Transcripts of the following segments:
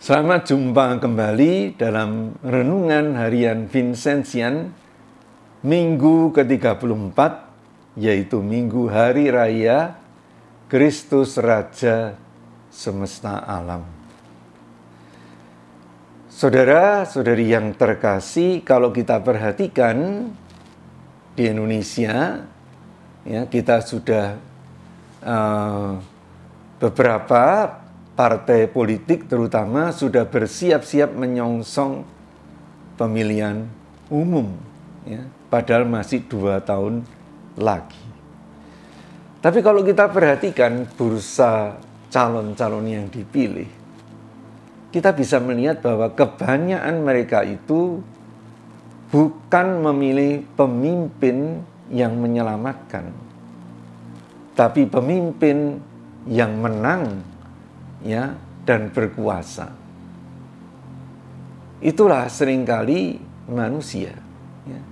Selamat jumpa kembali dalam Renungan Harian Vincentian Minggu ke-34, yaitu Minggu Hari Raya Kristus Raja Semesta Alam. Saudara-saudari yang terkasih, kalau kita perhatikan di Indonesia, ya, kita sudah beberapa partai politik terutama sudah bersiap-siap menyongsong pemilihan umum, ya, padahal masih 2 tahun lagi. Tapi kalau kita perhatikan bursa calon-calon yang dipilih, kita bisa melihat bahwa kebanyakan mereka itu bukan memilih pemimpin yang menyelamatkan, tapi pemimpin yang menang, ya, dan berkuasa. Itulah seringkali manusia, ya.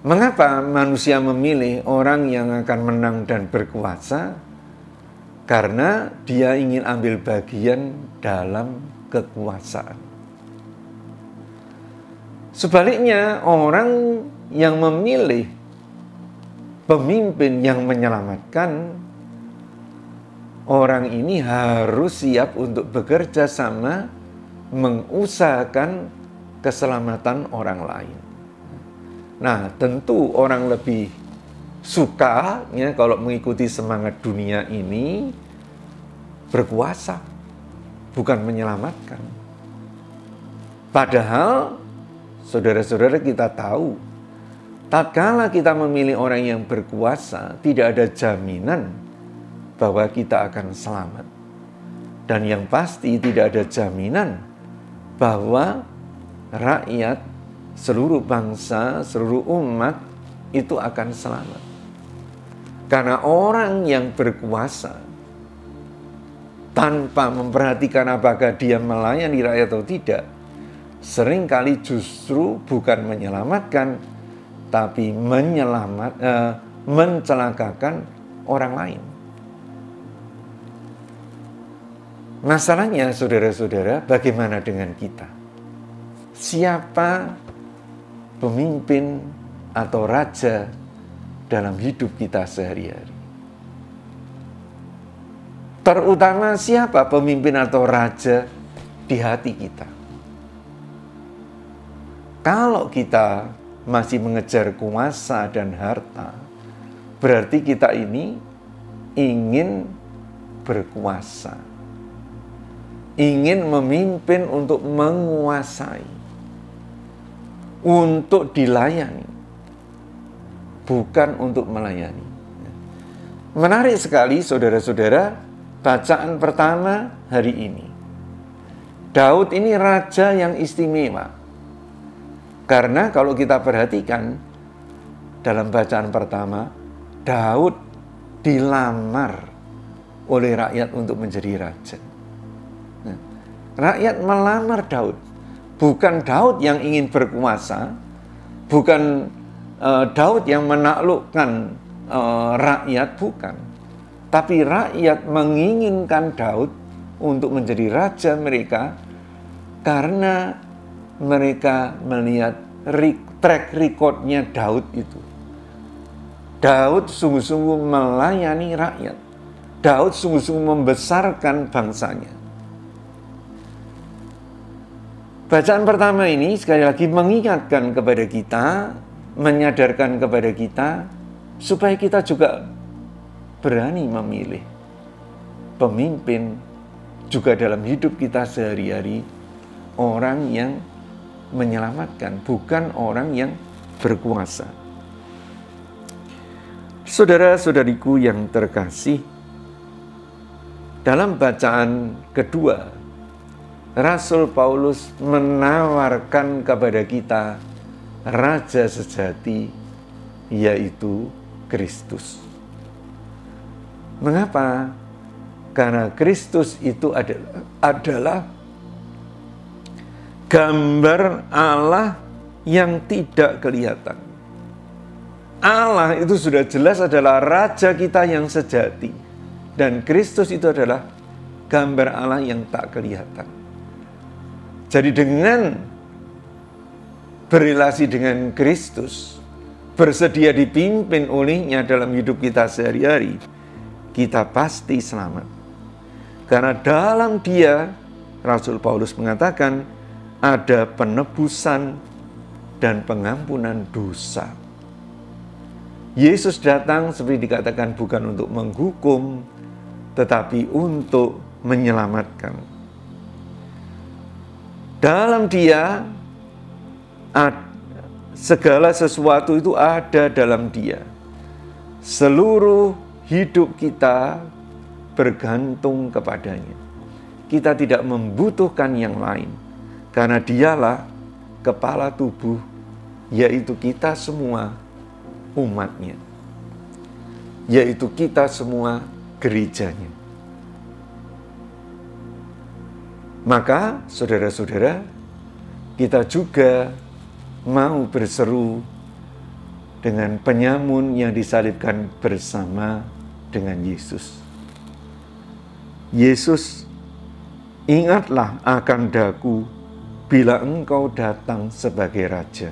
Mengapa manusia memilih orang yang akan menang dan berkuasa? Karena dia ingin ambil bagian dalam kekuasaan. Sebaliknya, orang yang memilih pemimpin yang menyelamatkan, orang ini harus siap untuk bekerja sama mengusahakan keselamatan orang lain. Nah, tentu orang lebih suka, ya, kalau mengikuti semangat dunia ini berkuasa, bukan menyelamatkan. Padahal saudara-saudara, kita tahu, tatkala kita memilih orang yang berkuasa, tidak ada jaminan bahwa kita akan selamat. Dan yang pasti tidak ada jaminan bahwa rakyat, seluruh bangsa, seluruh umat itu akan selamat. Karena orang yang berkuasa tanpa memperhatikan apakah dia melayani rakyat atau tidak, seringkali justru bukan menyelamatkan, tapi mencelakakan orang lain. Masalahnya, saudara-saudara, bagaimana dengan kita? Siapa pemimpin atau raja dalam hidup kita sehari-hari? Terutama siapa pemimpin atau raja di hati kita? Kalau kita masih mengejar kuasa dan harta, berarti kita ini ingin berkuasa, ingin memimpin untuk menguasai, untuk dilayani, bukan untuk melayani. Menarik sekali, saudara-saudara, bacaan pertama hari ini. Daud ini raja yang istimewa. Karena kalau kita perhatikan dalam bacaan pertama, Daud dilamar oleh rakyat untuk menjadi raja. Rakyat melamar Daud. Bukan Daud yang ingin berkuasa, bukan Daud yang menaklukkan rakyat, bukan. Tapi rakyat menginginkan Daud untuk menjadi raja mereka karena mereka melihat track recordnya Daud itu. Daud sungguh-sungguh melayani rakyat. Daud sungguh-sungguh membesarkan bangsanya. Bacaan pertama ini sekali lagi mengingatkan kepada kita, menyadarkan kepada kita, supaya kita juga berani memilih pemimpin juga dalam hidup kita sehari-hari, orang yang menyelamatkan, bukan orang yang berkuasa. Saudara-saudariku yang terkasih, dalam bacaan kedua, Rasul Paulus menawarkan kepada kita raja sejati, yaitu Kristus. Mengapa? Karena Kristus itu adalah gambar Allah yang tidak kelihatan. Allah itu sudah jelas adalah raja kita yang sejati. Dan Kristus itu adalah gambar Allah yang tak kelihatan. Jadi dengan berrelasi dengan Kristus, bersedia dipimpin olehnya dalam hidup kita sehari-hari, kita pasti selamat. Karena dalam Dia, Rasul Paulus mengatakan, ada penebusan dan pengampunan dosa. Yesus datang seperti dikatakan bukan untuk menghukum, tetapi untuk menyelamatkan. Dalam Dia, segala sesuatu itu ada dalam Dia. Seluruh hidup kita bergantung kepadanya. Kita tidak membutuhkan yang lain, karena Dialah kepala tubuh, yaitu kita semua umatnya, yaitu kita semua gerejanya. Maka saudara-saudara, kita juga mau berseru dengan penyamun yang disalibkan bersama dengan Yesus. Yesus, ingatlah akan daku bila engkau datang sebagai Raja.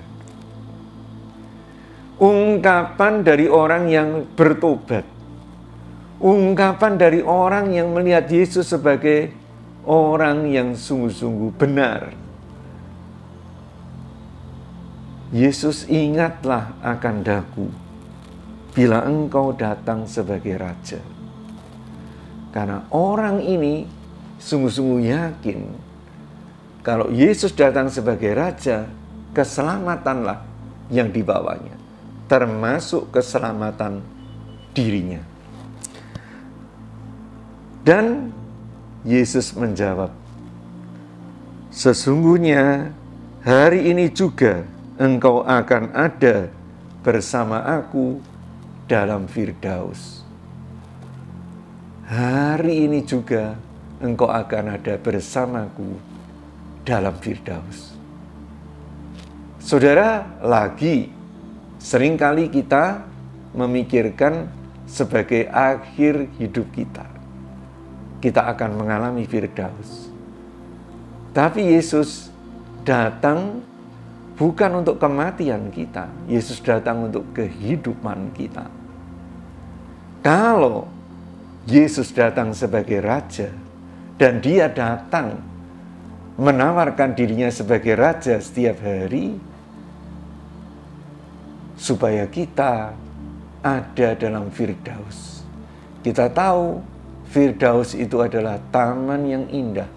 Ungkapan dari orang yang bertobat. Ungkapan dari orang yang melihat Yesus sebagai orang yang sungguh-sungguh benar. Yesus, ingatlah akan daku bila engkau datang sebagai Raja. Karena orang ini sungguh-sungguh yakin kalau Yesus datang sebagai Raja, keselamatanlah yang dibawanya, termasuk keselamatan dirinya. Dan Yesus menjawab, sesungguhnya hari ini juga engkau akan ada bersama aku dalam Firdaus. Hari ini juga engkau akan ada bersamaku dalam Firdaus. Saudara, lagi seringkali kita memikirkan sebagai akhir hidup kita. Kita akan mengalami Firdaus. Tapi Yesus datang bukan untuk kematian kita. Yesus datang untuk kehidupan kita. Kalau Yesus datang sebagai Raja, dan Dia datang menawarkan dirinya sebagai Raja setiap hari, supaya kita ada dalam Firdaus. Kita tahu Firdaus itu adalah taman yang indah.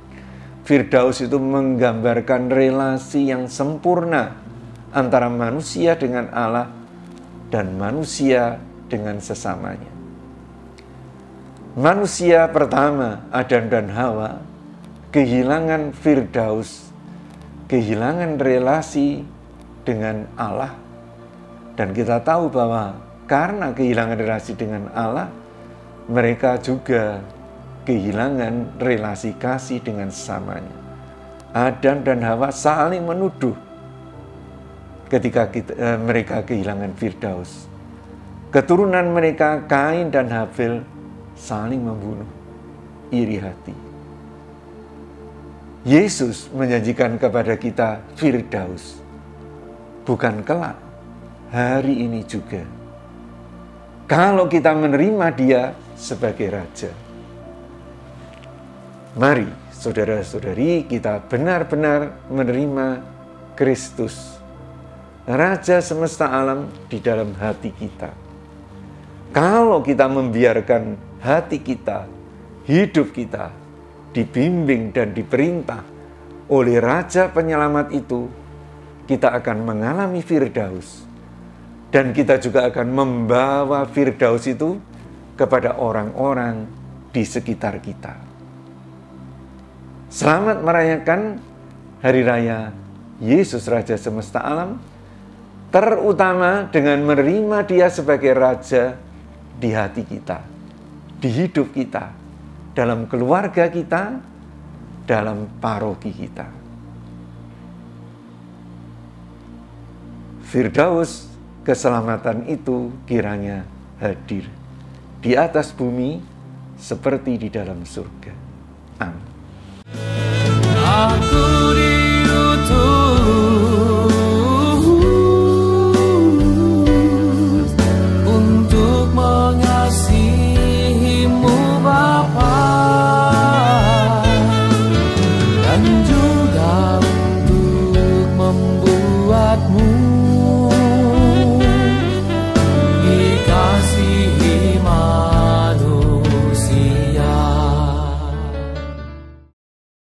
Firdaus itu menggambarkan relasi yang sempurna antara manusia dengan Allah dan manusia dengan sesamanya. Manusia pertama, Adam dan Hawa, kehilangan Firdaus, kehilangan relasi dengan Allah. Dan kita tahu bahwa karena kehilangan relasi dengan Allah, mereka juga kehilangan relasi kasih dengan sesamanya. Adam dan Hawa saling menuduh ketika mereka kehilangan Firdaus. Keturunan mereka, Kain dan Habil, saling membunuh, iri hati. Yesus menjanjikan kepada kita Firdaus, bukan kelak, hari ini juga. Kalau kita menerima Dia sebagai Raja. Mari, saudara-saudari, kita benar-benar menerima Kristus, Raja semesta alam, di dalam hati kita. Kalau kita membiarkan hati kita, hidup kita, dibimbing dan diperintah oleh Raja Penyelamat itu, kita akan mengalami Firdaus. Dan kita juga akan membawa Firdaus itu kepada orang-orang di sekitar kita. Selamat merayakan Hari Raya Yesus Raja Semesta Alam, terutama dengan menerima Dia sebagai Raja di hati kita, di hidup kita, dalam keluarga kita, dalam paroki kita. Firdaus, keselamatan itu kiranya hadir di atas bumi seperti di dalam surga. Amin. Aku